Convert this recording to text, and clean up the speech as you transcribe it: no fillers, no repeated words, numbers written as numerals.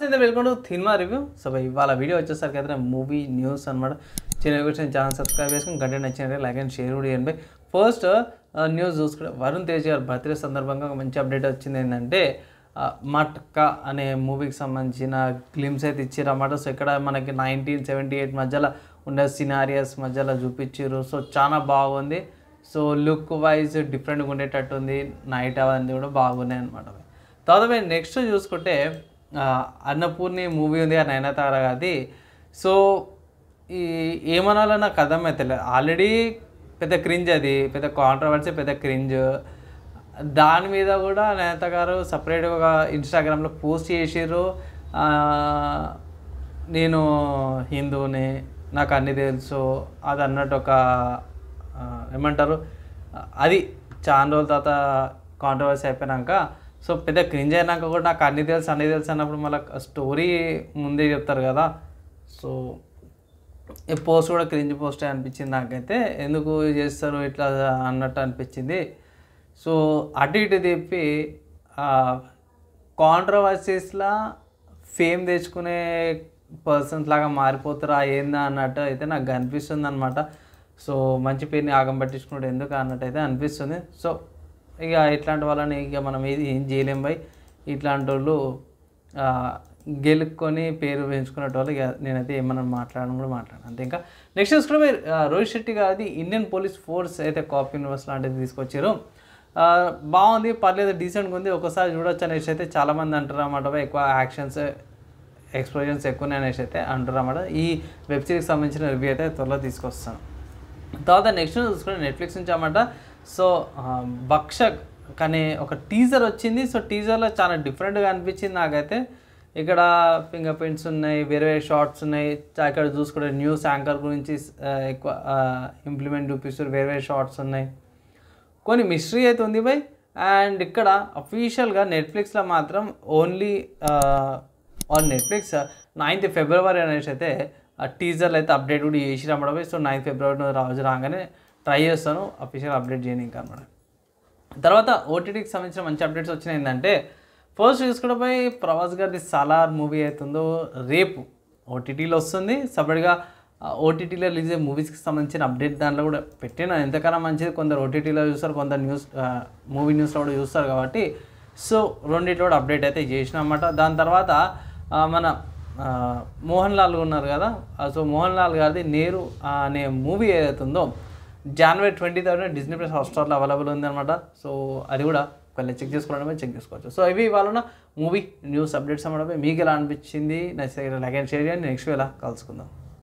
Welcome to cinema review. So ఇవాళ video వచ్చేసరికి అయితే మూవీ న్యూస్ అనమాట. చిన్న క్వశ్చన్ ఛానల్ సబ్స్క్రైబ్ చేసుకుని కంటెంట్ నచ్చినట్టే లైక్ అండ్ షేర్ కూడా చేయండి. ఫస్ట్ న్యూస్ చూసుకుంటే వరుణ్ తేజ్ గారి బర్త్డే సందర్భంగా ఒక మంచి అప్డేట్ వచ్చింది. ఏంటంటే మట్కా అనే మూవీకి సంబంధించిన గ్లిమ్స్ అయితే ఇచ్చారన్నమాట. సో ఇక్కడ మనకి 1978 మధ్యలో ఉండే సినారియస్ మధ్యలో చూపించారు. సో చాలా బాగుంది. సో లుక్ వైజ్ డిఫరెంట్గా ఉండేటట్టు ఉంది. నైట్ అవన్నీ కూడా బాగున్నాయి అనమాట. తర్వాత నెక్స్ట్ చూసుకుంటే అన్నపూర్ణి మూవీ ఉంది ఆ నయనతార గారిది. సో ఈ ఏమనాలో నాకు అర్థమైతే లేదు. ఆల్రెడీ పెద్ద క్రింజ్, అది పెద్ద కాంట్రవర్సీ, పెద్ద క్రింజ్. దాని మీద కూడా నయనతార గారు సపరేట్గా ఇన్స్టాగ్రామ్లో పోస్ట్ చేసారు. నేను హిందూని, నాకు అన్నీ తెలుసు అది అన్నట్టు ఒక ఏమంటారు, అది చాలా రోజుల తర్వాత కాంట్రవర్సీ అయిపోయినాక సో పెద్ద క్రింజ్ అయినాక కూడా నాకు అన్నీ తెలుసు అన్నప్పుడు మళ్ళీ స్టోరీ ముందే చెప్తారు కదా. సో ఈ పోస్ట్ కూడా క్రింజ్ పోస్టే అనిపించింది నాకైతే. ఎందుకు చేస్తారు ఇట్లా అన్నట్టు అనిపించింది. సో అటు ఇటు చెప్పి కాంట్రవర్సీస్లా ఫేమ్ తెచ్చుకునే పర్సన్స్ లాగా మారిపోతారా ఏందా అన్నట్టు అయితే నాకు అనిపిస్తుంది అనమాట. సో మంచి పేరుని ఆగం పట్టించుకున్నాడు ఎందుకు అన్నట్టు అయితే అనిపిస్తుంది. సో ఇక ఇట్లాంటి వాళ్ళని ఇక మనం ఏం చేయలేం బై. ఇట్లాంటి వాళ్ళు గెలుక్కొని పేరు పెంచుకునే వాళ్ళు ఇక నేనైతే ఏమన్నా మాట్లాడడం కూడా మాట్లాడాను అంతే. ఇంకా నెక్స్ట్ చూసుకుంటే రోహిత్ శెట్టి గారిది ఇండియన్ పోలీస్ ఫోర్స్ అయితే కాపీ యూనివర్స్ లాంటిది తీసుకొచ్చారు. బాగుంది, పర్లేదు, డీసెంట్గా ఉంది, ఒకసారి చూడొచ్చు అనేసి అయితే చాలామంది అంటారు అన్నమాట. ఎక్కువ యాక్షన్స్ ఎక్స్ప్లోజన్స్ ఎక్కువనే అనేసి అయితే అంటారు అన్నమాట. ఈ వెబ్ సిరీస్కి సంబంధించిన రివ్యూ అయితే త్వరలో తీసుకొస్తాను. తర్వాత నెక్స్ట్ చూసుకుంటే నెట్ఫ్లిక్స్ నుంచి అన్నమాట. సో భక్షక్ కానీ ఒక టీజర్ వచ్చింది. సో టీజర్లో చాలా డిఫరెంట్గా అనిపించింది నాకైతే. ఇక్కడ ఫింగర్ ప్రింట్స్ ఉన్నాయి, వేరే షార్ట్స్ ఉన్నాయి. ఇక్కడ చూసుకుంటే న్యూస్ యాంకర్ గురించి ఎక్కువ ఇంప్లిమెంట్ చూపిస్తారు, వేరే షార్ట్స్ ఉన్నాయి, కొన్ని మిస్టరీ అయితే ఉంది బై. అండ్ ఇక్కడ అఫీషియల్గా నెట్ఫ్లిక్స్లో మాత్రం ఓన్లీ ఆన్ నెట్ఫ్లిక్స్ 9th ఫిబ్రవరి అనేసి అయితే ఆ టీజర్లు అయితే అప్డేట్ కూడా చేసి రమ్మడం. సో 9th ఫిబ్రవరి రోజు రాగానే ట్రై చేస్తాను అఫీషియల్ అప్డేట్ చేయని ఇంకా అనమాట. తర్వాత ఓటీటీకి సంబంధించిన మంచి అప్డేట్స్ వచ్చినాయి. ఏంటంటే ఫస్ట్ చూసుకుంటే ప్రభాస్ గారిది సాలార్ మూవీ అవుతుందో రేపు ఓటీటీలో వస్తుంది. సపరేట్గా ఓటీటీలో రిలీజ్ అయ్యే మూవీస్కి సంబంధించిన అప్డేట్ దాంట్లో కూడా పెట్టిన ఎంతకన్నా మంచిది. కొందరు ఓటీటీలో చూస్తారు, కొందరు మూవీ న్యూస్లో కూడా చూస్తారు కాబట్టి సో రెండింటిలో కూడా అప్డేట్ అయితే చేసినా అన్నమాట. దాని తర్వాత మన మోహన్ లాల్ ఉన్నారు కదా. సో మోహన్ లాల్ గారిది నేరు అనే మూవీ ఏదైతుందో January 23rd డిజ్నీ ప్లస్ హాట్స్టార్లో అవైలబుల్ ఉందన్నమాట. సో అది కూడా ఒకవేళ చెక్ చేసుకోవడమే చెక్ చేసుకోవచ్చు. సో ఇవి ఇవాళ మూవీ న్యూస్ అప్డేట్స్ అన్నమాట. మీకు ఎలా అనిపించింది నచ్చితే లైక్ అండ్ షేర్ చేయండి. నెక్స్ట్ వేళ కలుసుకుందాం.